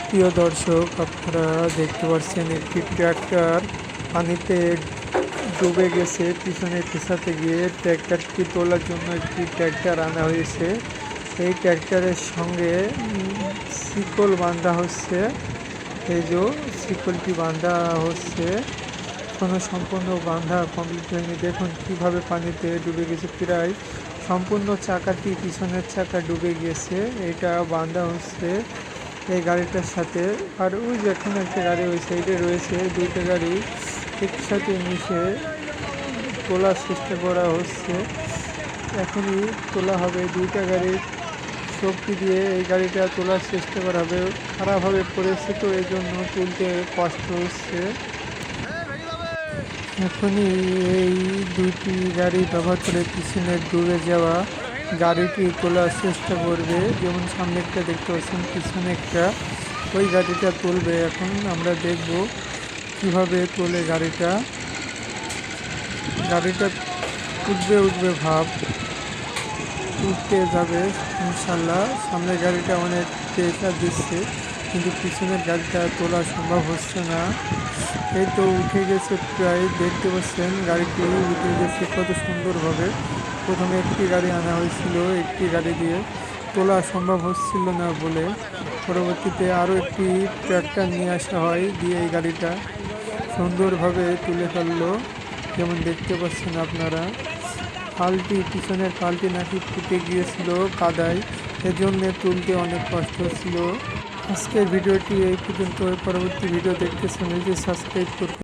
প্রিয় দর্শক, আপনারা দেখতে পাচ্ছেন একটি ট্র্যাক্টর পানিতে ডুবে গেছে। পিছনে পেছাতে গিয়ে ট্র্যাক্টরটি তোলার জন্য একটি ট্র্যাক্টর আনা হয়েছে। এই ট্র্যাক্টরের সঙ্গে শিকল বাঁধা হচ্ছে। এই যে শিকলটি বাঁধা হচ্ছে, এখনো সম্পূর্ণ বাঁধা কমপ্লিট হয়নি। দেখুন কিভাবে পানিতে ডুবে গেছে, প্রায় সম্পূর্ণ চাকাটি, পিছনের চাকা ডুবে গিয়েছে। এটা বাঁধা হচ্ছে এই গাড়িটার সাথে। আর ওই যে এখন একটা গাড়ি ওই সাইডে রয়েছে, দুইটা গাড়ি একসাথে মিশে তোলার চেষ্টা করা হচ্ছে। এখনই তোলা হবে, দুইটা গাড়ির শক্তি দিয়ে এই গাড়িটা তোলার চেষ্টা করা হবে। খারাপভাবে পড়েছে তো এই জন্য তুলতে কষ্ট হচ্ছে। এখনই এই দুইটি গাড়ি ব্যবহার করে পিছনে ডুবে যাওয়া গাড়িটি তোলার চেষ্টা করবে। যেমন সামনে একটা দেখতে পাচ্ছেন, পিছনে একটা, ওই গাড়িটা তুলবে। এখন আমরা দেখব কিভাবে তোলে গাড়িটা। গাড়িটা উঠবে ভাব, উঠতে যাবে ইনশাল্লাহ। সামনের গাড়িটা অনেক প্রেসার দিচ্ছে, কিন্তু পিছনের গাড়িটা তোলা সম্ভব হচ্ছে না। এই তো উঠে গেছে প্রায়, দেখতে পাচ্ছেন গাড়িটি উঠে গেছে কত সুন্দরভাবে। প্রথমে একটি গাড়ি আনা হয়েছিল, একটি গাড়ি দিয়ে তোলা সম্ভব হচ্ছিল না বলে পরবর্তীতে আরও একটি ট্র্যাক্টর নিয়ে আসা হয়, দিয়ে এই গাড়িটা সুন্দরভাবে তুলে ফেললো। যেমন দেখতে পাচ্ছেন আপনারা, পালটি, পিছনের পালটি নাকি ফুটে গিয়েছিল কাদায়, এজন্য তুলতে অনেক কষ্ট হচ্ছিল। আজকের ভিডিওটি এই পর্যন্ত। পরবর্তী ভিডিও দেখতে চ্যানেলটি সাবস্ক্রাইব করুন।